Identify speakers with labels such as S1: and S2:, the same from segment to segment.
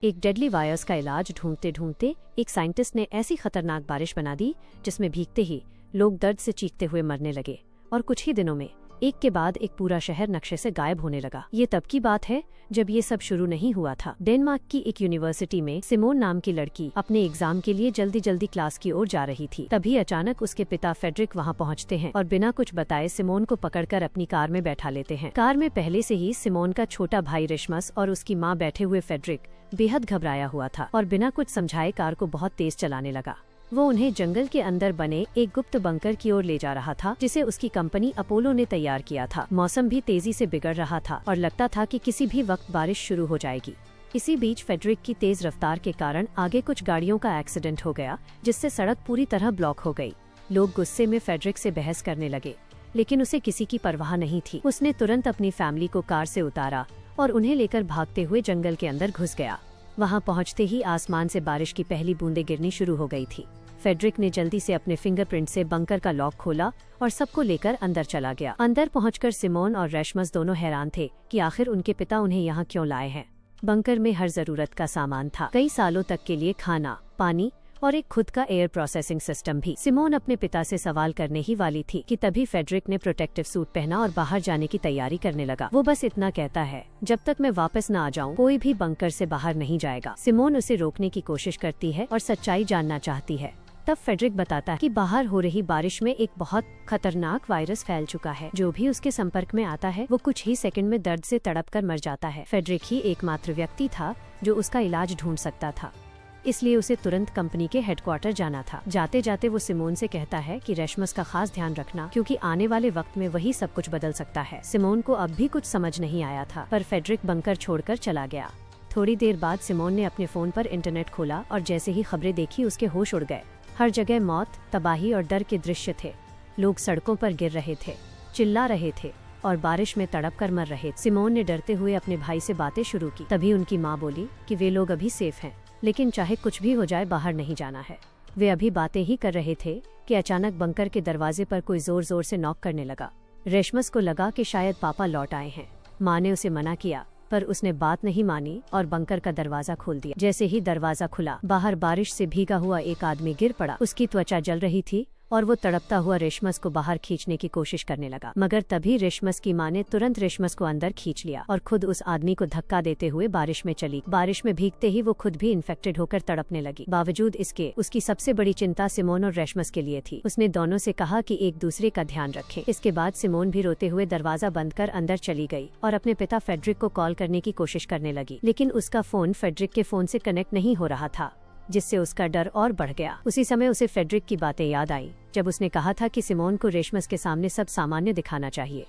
S1: एक deadly virus का इलाज ढूंढते ढूंढते एक साइंटिस्ट ने ऐसी खतरनाक बारिश बना दी जिसमें भीगते ही लोग दर्द से चीखते हुए मरने लगे और कुछ ही दिनों में एक के बाद एक पूरा शहर नक्शे से गायब होने लगा। ये तब की बात है जब ये सब शुरू नहीं हुआ था। डेनमार्क की एक यूनिवर्सिटी में सिमोन नाम की लड़की अपने एग्जाम के लिए जल्दी जल्दी क्लास की ओर जा रही थी। तभी अचानक उसके पिता फेडरिक वहाँ पहुँचते हैं और बिना कुछ बताए सिमोन को पकड़कर अपनी कार में बैठा लेते हैं। कार में पहले से ही सिमोन का छोटा भाई रिश्मस और उसकी माँ बैठे हुए फेडरिक बेहद घबराया हुआ था और बिना कुछ समझाए कार को बहुत तेज चलाने लगा। वो उन्हें जंगल के अंदर बने एक गुप्त बंकर की ओर ले जा रहा था जिसे उसकी कंपनी अपोलो ने तैयार किया था। मौसम भी तेजी से बिगड़ रहा था और लगता था कि किसी भी वक्त बारिश शुरू हो जाएगी। इसी बीच फेडरिक की तेज रफ्तार के कारण आगे कुछ गाड़ियों का एक्सीडेंट हो गया जिससे सड़क पूरी तरह ब्लॉक हो गई। लोग गुस्से में फेडरिक से बहस करने लगे लेकिन उसे किसी की परवाह नहीं थी। उसने तुरंत अपनी फैमिली को कार से उतारा और उन्हें लेकर भागते हुए जंगल के अंदर घुस गया। वहाँ पहुँचते ही आसमान से बारिश की पहली बूंदें गिरनी शुरू हो गई थी। फेडरिक ने जल्दी से अपने फिंगरप्रिंट से बंकर का लॉक खोला और सबको लेकर अंदर चला गया। अंदर पहुंचकर सिमोन और रेशमस दोनों हैरान थे कि आखिर उनके पिता उन्हें यहाँ क्यों लाए हैं। बंकर में हर जरूरत का सामान था, कई सालों तक के लिए खाना, पानी और एक खुद का एयर प्रोसेसिंग सिस्टम भी। सिमोन अपने पिता से सवाल करने ही वाली थी कि तभी फेडरिक ने प्रोटेक्टिव सूट पहना और बाहर जाने की तैयारी करने लगा। वो बस इतना कहता है, जब तक मैं वापस न आ जाऊं कोई भी बंकर से बाहर नहीं जाएगा। सिमोन उसे रोकने की कोशिश करती है और सच्चाई जानना चाहती है। तब फेडरिक बताता है कि बाहर हो रही बारिश में एक बहुत खतरनाक वायरस फैल चुका है। जो भी उसके संपर्क में आता है वो कुछ ही सेकंड में दर्द से तड़प कर मर जाता है। फेडरिक ही एकमात्र व्यक्ति था जो उसका इलाज ढूंढ सकता था, इसलिए उसे तुरंत कंपनी के हेडक्वार्टर जाना था। जाते जाते वो सिमोन से कहता है कि रेशमस का खास ध्यान रखना क्योंकि आने वाले वक्त में वही सब कुछ बदल सकता है। सिमोन को अब भी कुछ समझ नहीं आया था पर फेडरिक बंकर छोड़कर चला गया। थोड़ी देर बाद सिमोन ने अपने फोन पर इंटरनेट खोला और जैसे ही खबरें देखी उसके होश उड़ गए। हर जगह मौत, तबाही और डर के दृश्य थे। लोग सड़कों पर गिर रहे थे, चिल्ला रहे थे और बारिश में तड़प कर मर रहे। सिमोन ने डरते हुए अपने भाई से बातें शुरू की। तभी उनकी माँ बोली कि वे लोग अभी सेफ हैं, लेकिन चाहे कुछ भी हो जाए बाहर नहीं जाना है। वे अभी बातें ही कर रहे थे कि अचानक बंकर के दरवाजे पर कोई जोर जोर से नॉक करने लगा। रेशमस को लगा कि शायद पापा लौट आए हैं। माँ ने उसे मना किया पर उसने बात नहीं मानी और बंकर का दरवाजा खोल दिया। जैसे ही दरवाजा खुला बाहर बारिश से भीगा हुआ एक आदमी गिर पड़ा। उसकी त्वचा जल रही थी और वो तड़पता हुआ रेशमस को बाहर खींचने की कोशिश करने लगा, मगर तभी रेशमस की माँ ने तुरंत रेशमस को अंदर खींच लिया और खुद उस आदमी को धक्का देते हुए बारिश में चली। बारिश में भीगते ही वो खुद भी इन्फेक्टेड होकर तड़पने लगी। बावजूद इसके उसकी सबसे बड़ी चिंता सिमोन और रेशमस के लिए थी। उसने दोनों से कहा कि एक दूसरे का ध्यान रखें। इसके बाद सिमोन भी रोते हुए दरवाजा बंद कर अंदर चली गई और अपने पिता फेडरिक को कॉल करने की कोशिश करने लगी, लेकिन उसका फोन फेडरिक के फोन से कनेक्ट नहीं हो रहा था, जिससे उसका डर और बढ़ गया। उसी समय उसे फेडरिक की बातें याद आई जब उसने कहा था कि सिमोन को रेशमस के सामने सब सामान्य दिखाना चाहिए।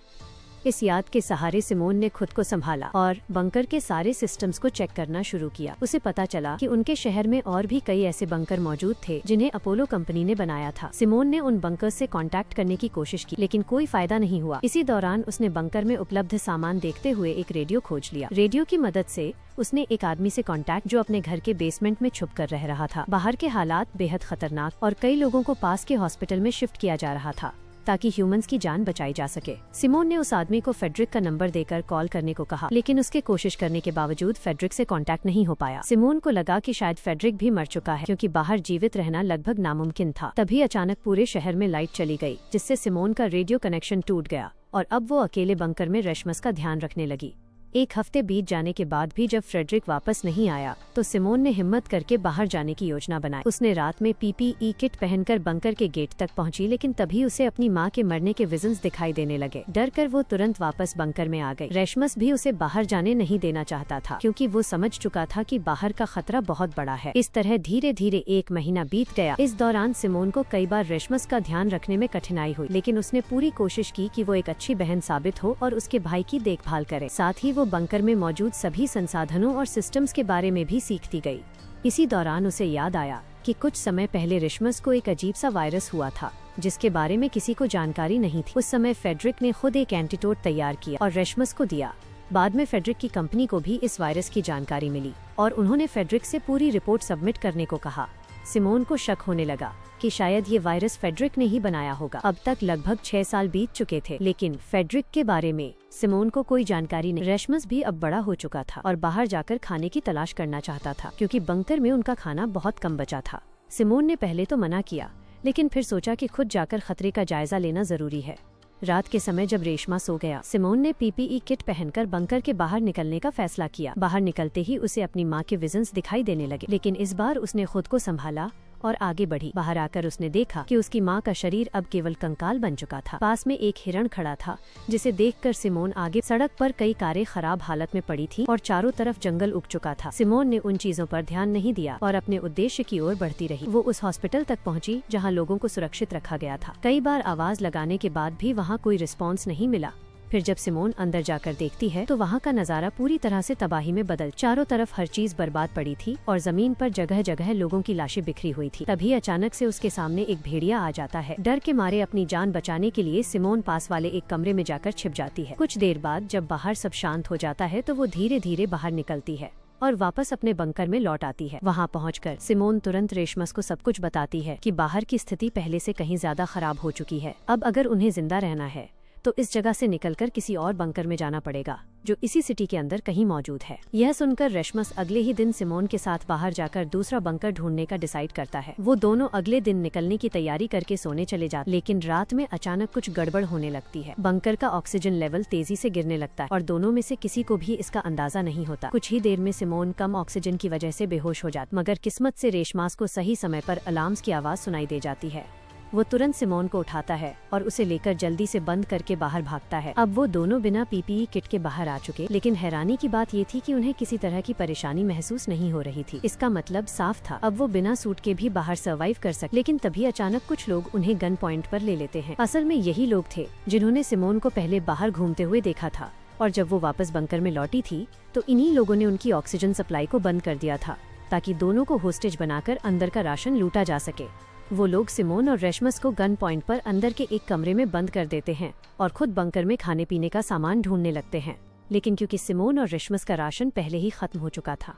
S1: इस याद के सहारे सिमोन ने खुद को संभाला और बंकर के सारे सिस्टम्स को चेक करना शुरू किया। उसे पता चला कि उनके शहर में और भी कई ऐसे बंकर मौजूद थे जिन्हें अपोलो कंपनी ने बनाया था। सिमोन ने उन बंकर्स से कांटेक्ट करने की कोशिश की लेकिन कोई फायदा नहीं हुआ। इसी दौरान उसने बंकर में उपलब्ध सामान देखते हुए एक रेडियो खोज लिया। रेडियो की मदद से उसने एक आदमी से कांटेक्ट जो अपने घर के बेसमेंट में छुप कर रह रहा था। बाहर के हालात बेहद खतरनाक और कई लोगों को पास के हॉस्पिटल में शिफ्ट किया जा रहा था ताकि ह्यूमंस की जान बचाई जा सके। सिमोन ने उस आदमी को फेडरिक का नंबर देकर कॉल करने को कहा, लेकिन उसके कोशिश करने के बावजूद फेडरिक से कांटेक्ट नहीं हो पाया। सिमोन को लगा कि शायद फेडरिक भी मर चुका है क्योंकि बाहर जीवित रहना लगभग नामुमकिन था। तभी अचानक पूरे शहर में लाइट चली गई जिससे सिमोन का रेडियो कनेक्शन टूट गया और अब वो अकेले बंकर में रेशमस का ध्यान रखने लगी। एक हफ्ते बीत जाने के बाद भी जब फ्रेडरिक वापस नहीं आया तो सिमोन ने हिम्मत करके बाहर जाने की योजना बनाई। उसने रात में पीपीई किट पहनकर बंकर के गेट तक पहुंची, लेकिन तभी उसे अपनी मां के मरने के विजन्स दिखाई देने लगे। डर कर वो तुरंत वापस बंकर में आ गई। रेशमस भी उसे बाहर जाने नहीं देना चाहता था क्योंकि वो समझ चुका था कि बाहर का खतरा बहुत बड़ा है। इस तरह धीरे धीरे एक महीना बीत गया। इस दौरान सिमोन को कई बार रेशमस का ध्यान रखने में कठिनाई हुई, लेकिन उसने पूरी कोशिश की कि वो एक अच्छी बहन साबित हो और उसके भाई की देखभाल करे। साथ ही वो बंकर में मौजूद सभी संसाधनों और सिस्टम्स के बारे में भी सीखती गई। इसी दौरान उसे याद आया कि कुछ समय पहले रेशमस को एक अजीब सा वायरस हुआ था जिसके बारे में किसी को जानकारी नहीं थी। उस समय फेडरिक ने खुद एक एंटीडोट तैयार किया और रेशमस को दिया। बाद में फेडरिक की कंपनी को भी इस वायरस की जानकारी मिली और उन्होंने फेडरिक से पूरी रिपोर्ट सबमिट करने को कहा। सिमोन को शक होने लगा कि शायद ये वायरस फेडरिक ने ही बनाया होगा। अब तक लगभग 6 साल बीत चुके थे, लेकिन फेडरिक के बारे में सिमोन को कोई जानकारी नहीं। रेशमस भी अब बड़ा हो चुका था और बाहर जाकर खाने की तलाश करना चाहता था, क्योंकि बंकर में उनका खाना बहुत कम बचा था। सिमोन ने पहले तो मना किया, लेकिन फिर सोचा कि खुद जाकर खतरे का जायजा लेना जरूरी है। रात के समय जब रेशमा सो गया, सिमोन ने पीपीई किट पहनकर बंकर के बाहर निकलने का फैसला किया। बाहर निकलते ही उसे अपनी माँ के विजन्स दिखाई देने लगे, लेकिन इस बार उसने खुद को संभाला और आगे बढ़ी। बाहर आकर उसने देखा कि उसकी माँ का शरीर अब केवल कंकाल बन चुका था। पास में एक हिरण खड़ा था, जिसे देखकर सिमोन आगे। सड़क पर कई कारें खराब हालत में पड़ी थी और चारों तरफ जंगल उग चुका था। सिमोन ने उन चीजों पर ध्यान नहीं दिया और अपने उद्देश्य की ओर बढ़ती रही। वो उस हॉस्पिटल तक पहुंची जहां लोगों को सुरक्षित रखा गया था। कई बार आवाज लगाने के बाद भी वहां कोई रिस्पॉन्स नहीं मिला। फिर जब सिमोन अंदर जाकर देखती है तो वहाँ का नजारा पूरी तरह से तबाही में बदल। चारों तरफ हर चीज बर्बाद पड़ी थी और जमीन पर जगह जगह लोगों की लाशें बिखरी हुई थी। तभी अचानक से उसके सामने एक भेड़िया आ जाता है। डर के मारे अपनी जान बचाने के लिए सिमोन पास वाले एक कमरे में जाकर छिप जाती है। कुछ देर बाद जब बाहर सब शांत हो जाता है तो वो धीरे धीरे बाहर निकलती है और वापस अपने बंकर में लौट आती है। वहाँ पहुंचकर सिमोन तुरंत रेशमस को सब कुछ बताती है कि बाहर की स्थिति पहले से कहीं ज्यादा खराब हो चुकी है। अब अगर उन्हें जिंदा रहना है तो इस जगह से निकलकर किसी और बंकर में जाना पड़ेगा, जो इसी सिटी के अंदर कहीं मौजूद है। यह सुनकर रेशमस अगले ही दिन सिमोन के साथ बाहर जाकर दूसरा बंकर ढूंढने का डिसाइड करता है। वो दोनों अगले दिन निकलने की तैयारी करके सोने चले जाते, लेकिन रात में अचानक कुछ गड़बड़ होने लगती है। बंकर का ऑक्सीजन लेवल तेजी से गिरने लगता है और दोनों में से किसी को भी इसका अंदाजा नहीं होता। कुछ ही देर में सिमोन कम ऑक्सीजन की वजह से बेहोश हो जाती, मगर किस्मत से रेशमास को सही समय पर अलार्म्स की आवाज सुनाई दे जाती है। वो तुरंत सिमोन को उठाता है और उसे लेकर जल्दी से बंद करके बाहर भागता है। अब वो दोनों बिना पीपीई किट के बाहर आ चुके, लेकिन हैरानी की बात ये थी कि उन्हें किसी तरह की परेशानी महसूस नहीं हो रही थी। इसका मतलब साफ था, अब वो बिना सूट के भी बाहर सर्वाइव कर सकते। लेकिन तभी अचानक कुछ लोग उन्हें गन पॉइंट पर ले लेते हैं। असल में यही लोग थे जिन्होंने सिमोन को पहले बाहर घूमते हुए देखा था, और जब वो वापस बंकर में लौटी थी तो इन्हीं लोगों ने उनकी ऑक्सीजन सप्लाई को बंद कर दिया था, ताकि दोनों को होस्टेज बनाकर अंदर का राशन लूटा जा सके। वो लोग सिमोन और रेशमस को गन पॉइंट पर अंदर के एक कमरे में बंद कर देते हैं और खुद बंकर में खाने पीने का सामान ढूंढने लगते हैं। लेकिन क्योंकि सिमोन और रेशमस का राशन पहले ही खत्म हो चुका था,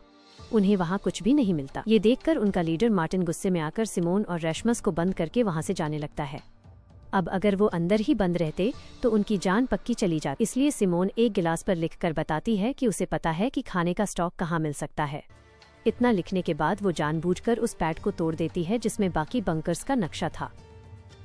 S1: उन्हें वहाँ कुछ भी नहीं मिलता। ये देखकर उनका लीडर मार्टिन गुस्से में आकर सिमोन और रेशमस को बंद करके वहाँ से जाने लगता है। अब अगर वो अंदर ही बंद रहते तो उनकी जान पक्की चली जाती। इसलिए सिमोन एक गिलास पर लिखकर बताती है कि उसे पता है कि खाने का स्टॉक कहाँ मिल सकता है। इतना लिखने के बाद वो जानबूझकर उस पैड को तोड़ देती है जिसमें बाकी बंकर्स का नक्शा था।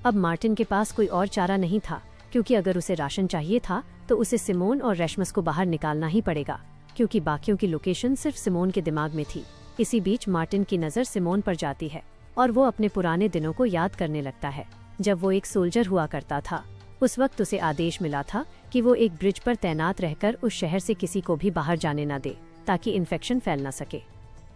S1: अब मार्टिन के पास कोई और चारा नहीं था, क्योंकि अगर उसे राशन चाहिए था तो उसे सिमोन और रेशमस को बाहर निकालना ही पड़ेगा, क्योंकि बाकियों की लोकेशन सिर्फ सिमोन के दिमाग में थी। इसी बीच मार्टिन की नज़र सिमोन पर जाती है और वो अपने पुराने दिनों को याद करने लगता है, जब वो एक सोल्जर हुआ करता था। उस वक्त उसे आदेश मिला था कि वो एक ब्रिज पर तैनात रहकर उस शहर से किसी को भी बाहर जाने न दे, ताकि इन्फेक्शन फैल न सके।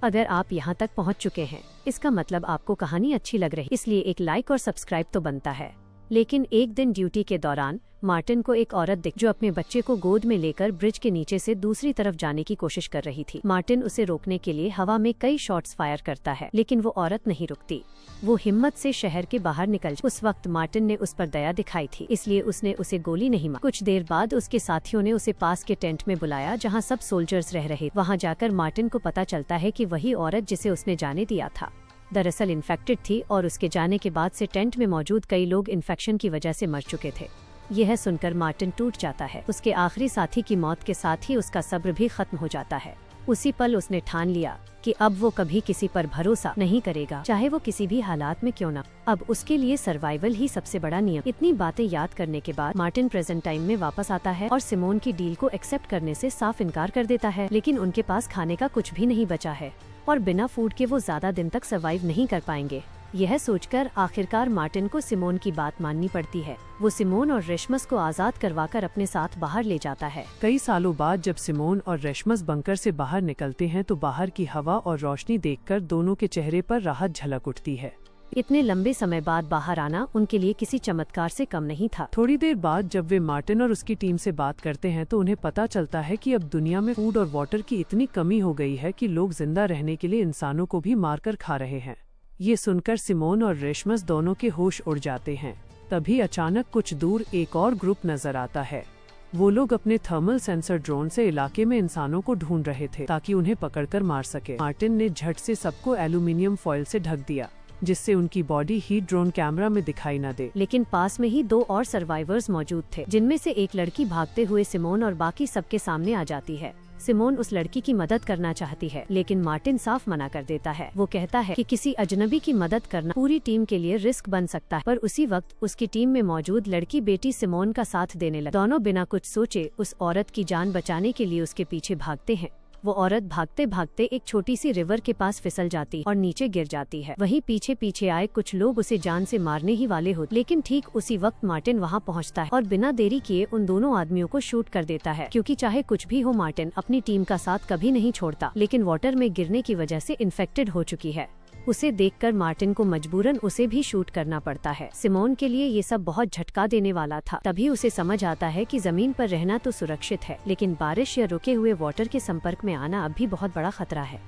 S1: अगर आप यहाँ तक पहुँच चुके हैं, इसका मतलब आपको कहानी अच्छी लग रही, इसलिए एक लाइक और सब्सक्राइब तो बनता है। लेकिन एक दिन ड्यूटी के दौरान मार्टिन को एक औरत दिख, जो अपने बच्चे को गोद में लेकर ब्रिज के नीचे से दूसरी तरफ जाने की कोशिश कर रही थी। मार्टिन उसे रोकने के लिए हवा में कई शॉट्स फायर करता है, लेकिन वो औरत नहीं रुकती। वो हिम्मत से शहर के बाहर निकल। उस वक्त मार्टिन ने उस पर दया दिखाई थी, इसलिए उसने उसे गोली नहीं मारी। कुछ देर बाद उसके साथियों ने उसे पास के टेंट में बुलाया, जहाँ सब सोल्जर्स रह रहे। वहाँ जाकर मार्टिन को पता चलता है कि वही औरत जिसे उसने जाने दिया था दरअसल इन्फेक्टेड थी, और उसके जाने के बाद से टेंट में मौजूद कई लोग इन्फेक्शन की वजह से मर चुके थे। यह सुनकर मार्टिन टूट जाता है। उसके आखिरी साथी की मौत के साथ ही उसका सब्र भी खत्म हो जाता है। उसी पल उसने ठान लिया कि अब वो कभी किसी पर भरोसा नहीं करेगा, चाहे वो किसी भी हालात में क्यों ना। अब उसके लिए सर्वाइवल ही सबसे बड़ा नियम। इतनी बातें याद करने के बाद मार्टिन प्रेजेंट टाइम में वापस आता है और सिमोन की डील को एक्सेप्ट करने से साफ इनकार कर देता है। लेकिन उनके पास खाने का कुछ भी नहीं बचा है और बिना फूड के वो ज्यादा दिन तक सर्वाइव नहीं कर पाएंगे। यह सोचकर आखिरकार मार्टिन को सिमोन की बात माननी पड़ती है। वो सिमोन और रेशमस को आजाद करवाकर अपने साथ बाहर ले जाता है।
S2: कई सालों बाद जब सिमोन और रेशमस बंकर से बाहर निकलते हैं तो बाहर की हवा और रोशनी देखकर दोनों के चेहरे पर राहत झलक उठती है।
S1: इतने लंबे समय बाद बाहर आना उनके लिए किसी चमत्कार से कम नहीं था।
S2: थोड़ी देर बाद जब वे मार्टिन और उसकी टीम से बात करते हैं तो उन्हें पता चलता है कि अब दुनिया में फूड और वाटर की इतनी कमी हो गई है कि लोग जिंदा रहने के लिए इंसानों को भी मारकर खा रहे हैं। ये सुनकर सिमोन और रेशमस दोनों के होश उड़ जाते हैं। तभी अचानक कुछ दूर एक और ग्रुप नजर आता है। वो लोग अपने थर्मल सेंसर ड्रोन से इलाके में इंसानों को ढूंढ रहे थे ताकि उन्हें पकड़कर मार सके। मार्टिन ने झट से सबको एल्यूमिनियम फॉइल से ढक दिया जिससे उनकी बॉडी हीट ड्रोन कैमरा में दिखाई न दे।
S1: लेकिन पास में ही 2 और सर्वाइवर्स मौजूद थे, जिनमें से एक लड़की भागते हुए सिमोन और बाकी सबके सामने आ जाती है। सिमोन उस लड़की की मदद करना चाहती है, लेकिन मार्टिन साफ मना कर देता है। वो कहता है कि किसी अजनबी की मदद करना पूरी टीम के लिए रिस्क बन सकता है। पर उसी वक्त उसकी टीम में मौजूद लड़की बेटी सिमोन का साथ देने लगी। दोनों बिना कुछ सोचे उस औरत की जान बचाने के लिए उसके पीछे भागते हैं। वो औरत भागते भागते एक छोटी सी रिवर के पास फिसल जाती और नीचे गिर जाती है। वहीं पीछे पीछे आए कुछ लोग उसे जान से मारने ही वाले होते, लेकिन ठीक उसी वक्त मार्टिन वहां पहुंचता है और बिना देरी किए उन दोनों आदमियों को शूट कर देता है। क्योंकि चाहे कुछ भी हो, मार्टिन अपनी टीम का साथ कभी नहीं छोड़ता, लेकिन वाटर में गिरने की वजह से इन्फेक्टेड हो चुकी है। उसे देखकर मार्टिन को मजबूरन उसे भी शूट करना पड़ता है। सिमोन के लिए ये सब बहुत झटका देने वाला था। तभी उसे समझ आता है कि जमीन पर रहना तो सुरक्षित है, लेकिन बारिश या रुके हुए वाटर के संपर्क में आना अब भी बहुत बड़ा खतरा है।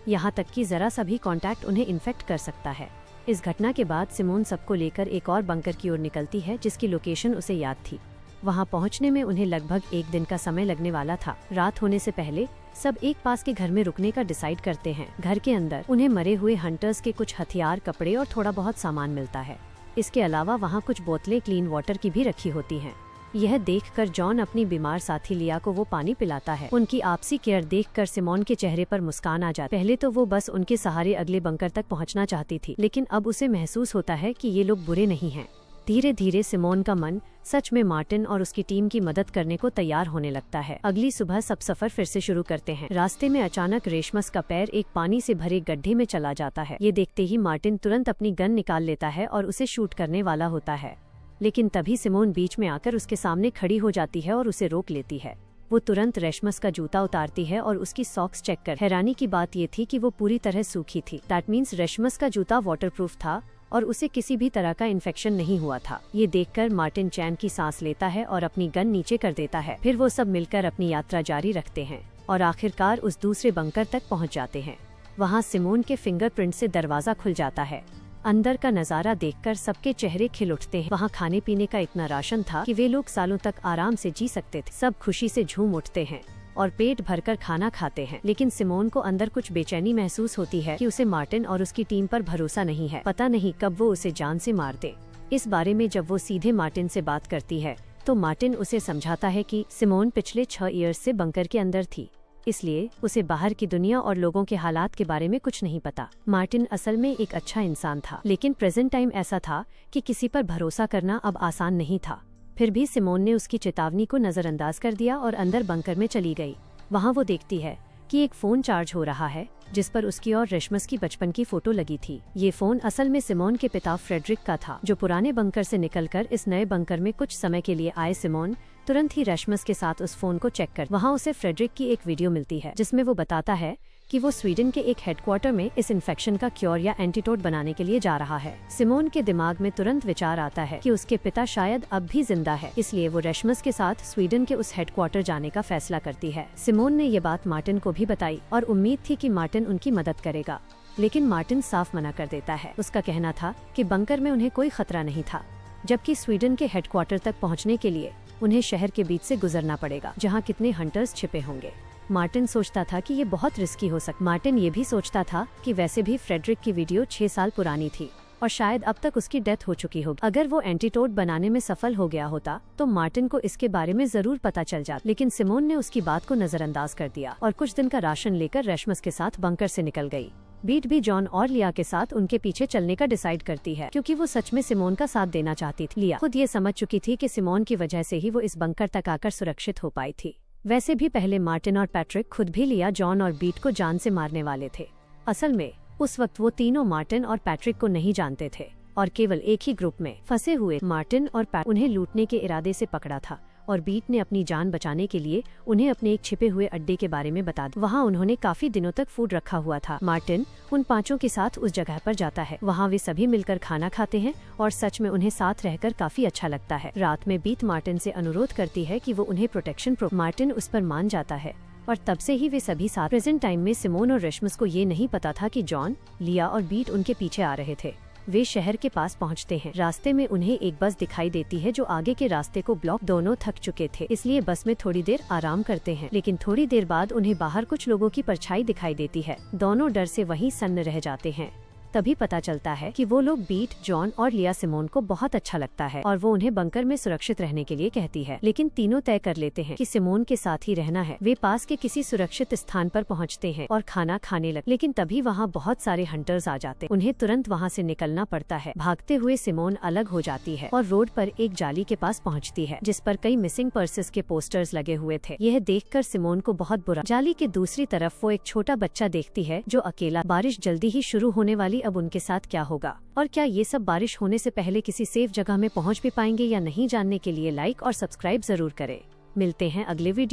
S1: यहाँ तक कि जरा सा भी कांटेक्ट उन्हें इन्फेक्ट कर सकता है। इस घटना के बाद सिमोन सबको लेकर एक और बंकर की ओर निकलती है, जिसकी लोकेशन उसे याद थी। वहाँ पहुँचने में उन्हें लगभग 1 दिन का समय लगने वाला था। रात होने से पहले सब एक पास के घर में रुकने का डिसाइड करते हैं। घर के अंदर उन्हें मरे हुए हंटर्स के कुछ हथियार, कपड़े और थोड़ा बहुत सामान मिलता है। इसके अलावा वहाँ कुछ बोतलें क्लीन वाटर की भी रखी होती हैं। यह देखकर जॉन अपनी बीमार साथी लिया को वो पानी पिलाता है। उनकी आपसी केयर देखकर सिमोन के चेहरे पर मुस्कान आ जाती। पहले तो वो बस उनके सहारे अगले बंकर तक पहुँचना चाहती थी, लेकिन अब उसे महसूस होता है कि ये लोग बुरे नहीं हैं। धीरे धीरे सिमोन का मन सच में मार्टिन और उसकी टीम की मदद करने को तैयार होने लगता है। अगली सुबह सब सफर फिर से शुरू करते हैं। रास्ते में अचानक रेशमस का पैर एक पानी से भरे गड्ढे में चला जाता है। ये देखते ही मार्टिन तुरंत अपनी गन निकाल लेता है और उसे शूट करने वाला होता है, लेकिन तभी सिमोन बीच में आकर उसके सामने खड़ी हो जाती है और उसे रोक लेती है। वो तुरंत रेशमस का जूता उतारती है और उसकी सॉक्स चेक कर हैरानी की बात ये थी कि वो पूरी तरह सूखी थी। दैट मीन्स रेशमस का जूता वाटरप्रूफ था और उसे किसी भी तरह का इन्फेक्शन नहीं हुआ था। ये देखकर मार्टिन चैन की सांस लेता है और अपनी गन नीचे कर देता है। फिर वो सब मिलकर अपनी यात्रा जारी रखते हैं और आखिरकार उस दूसरे बंकर तक पहुंच जाते हैं। वहां सिमोन के फिंगरप्रिंट से दरवाजा खुल जाता है। अंदर का नजारा देखकर सबके चेहरे खिल उठते हैं। वहाँ खाने पीने का इतना राशन था कि वे लोग सालों तक आराम से जी सकते थे। सब खुशी से झूम उठते हैं और पेट भरकर खाना खाते हैं। लेकिन सिमोन को अंदर कुछ बेचैनी महसूस होती है कि उसे मार्टिन और उसकी टीम पर भरोसा नहीं है। पता नहीं कब वो उसे जान से मार दे। इस बारे में जब वो सीधे मार्टिन से बात करती है तो मार्टिन उसे समझाता है कि सिमोन पिछले 6 ईयर्स से बंकर के अंदर थी, इसलिए उसे बाहर की दुनिया और लोगों के हालात के बारे में कुछ नहीं पता। मार्टिन असल में एक अच्छा इंसान था, लेकिन प्रेजेंट टाइम ऐसा था कि किसी पर भरोसा करना अब आसान नहीं था। फिर भी सिमोन ने उसकी चेतावनी को नजरअंदाज कर दिया और अंदर बंकर में चली गई। वहाँ वो देखती है कि एक फोन चार्ज हो रहा है, जिस पर उसकी और रेशमस की बचपन की फोटो लगी थी। ये फोन असल में सिमोन के पिता फ्रेडरिक का था, जो पुराने बंकर से निकलकर इस नए बंकर में कुछ समय के लिए आए। सिमोन तुरंत ही रेशमस के साथ उस फोन को चेक कर वहाँ उसे फ्रेडरिक की एक वीडियो मिलती है, जिसमें वो बताता है कि वो स्वीडन के एक हेडक्वार्टर में इस इन्फेक्शन का क्योर या एंटीटोड बनाने के लिए जा रहा है। सिमोन के दिमाग में तुरंत विचार आता है कि उसके पिता शायद अब भी जिंदा है, इसलिए वो रेशमस के साथ स्वीडन के उस हेडक्वार्टर जाने का फैसला करती है। सिमोन ने ये बात मार्टिन को भी बताई और उम्मीद थी कि मार्टिन उनकी मदद करेगा, लेकिन मार्टिन साफ मना कर देता है। उसका कहना था कि बंकर में उन्हें कोई खतरा नहीं था, जबकि स्वीडन के हेडक्वार्टर तक पहुँचने के लिए उन्हें शहर के बीच से गुजरना पड़ेगा, जहाँ कितने हंटर्स छिपे होंगे। मार्टिन सोचता था कि ये बहुत रिस्की हो सकता। मार्टिन ये भी सोचता था कि वैसे भी फ्रेडरिक की वीडियो 6 साल पुरानी थी और शायद अब तक उसकी डेथ हो चुकी होगी। अगर वो एंटीटोड बनाने में सफल हो गया होता तो मार्टिन को इसके बारे में जरूर पता चल जाता, लेकिन सिमोन ने उसकी बात को नजरअंदाज कर दिया और कुछ दिन का राशन लेकर रेशमस के साथ बंकर से निकल गई। बीट भी जॉन और लिया के साथ उनके पीछे चलने का डिसाइड करती है, क्योंकि वो सच में सिमोन का साथ देना चाहती थी। लिया खुद ये समझ चुकी थी कि सिमोन की वजह से ही वो इस बंकर तक आकर सुरक्षित हो पाई थी। वैसे भी पहले मार्टिन और पैट्रिक खुद भी लिया, जॉन और बीट को जान से मारने वाले थे। असल में उस वक्त वो तीनों मार्टिन और पैट्रिक को नहीं जानते थे और केवल एक ही ग्रुप में फंसे हुए मार्टिन और पैट्रिक उन्हें लूटने के इरादे से पकड़ा था और बीट ने अपनी जान बचाने के लिए उन्हें अपने एक छिपे हुए अड्डे के बारे में बता दिया। वहाँ उन्होंने काफी दिनों तक फूड रखा हुआ था। मार्टिन उन 5 के साथ उस जगह पर जाता है। वहाँ वे सभी मिलकर खाना खाते हैं और सच में उन्हें साथ रहकर काफी अच्छा लगता है। रात में बीट मार्टिन से अनुरोध करती है कि वो उन्हें प्रोटेक्शन मार्टिन उस पर मान जाता है और तब से ही वे सभी साथ। प्रेजेंट टाइम में सिमोन और रेशमस को ये नहीं पता था कि जॉन, लिया और बीट उनके पीछे आ रहे थे। वे शहर के पास पहुंचते हैं। रास्ते में उन्हें एक बस दिखाई देती है जो आगे के रास्ते को ब्लॉक। दोनों थक चुके थे, इसलिए बस में थोड़ी देर आराम करते हैं, लेकिन थोड़ी देर बाद उन्हें बाहर कुछ लोगों की परछाई दिखाई देती है। दोनों डर से वहीं सन्न रह जाते हैं। तभी पता चलता है कि वो लोग बीट, जॉन और लिया सिमोन को बहुत अच्छा लगता है और वो उन्हें बंकर में सुरक्षित रहने के लिए कहती है। लेकिन तीनों तय कर लेते हैं कि सिमोन के साथ ही रहना है। वे पास के किसी सुरक्षित स्थान पर पहुंचते हैं और खाना खाने लगते, लेकिन तभी वहां बहुत सारे हंटर्स आ जाते। उन्हें तुरंत वहां से निकलना पड़ता है। भागते हुए सिमोन अलग हो जाती है और रोड पर एक जाली के पास पहुंचती है जिस पर कई मिसिंग पर्सेस के पोस्टर्स लगे हुए थे। यह देखकर सिमोन को बहुत बुरा। जाली के दूसरी तरफ वो एक छोटा बच्चा देखती है जो अकेला। बारिश जल्दी ही शुरू होने वाली, अब उनके साथ क्या होगा और क्या ये सब बारिश होने से पहले किसी सेफ जगह में पहुंच भी पाएंगे या नहीं, जानने के लिए लाइक और सब्सक्राइब जरूर करें। मिलते हैं अगले वीडियो।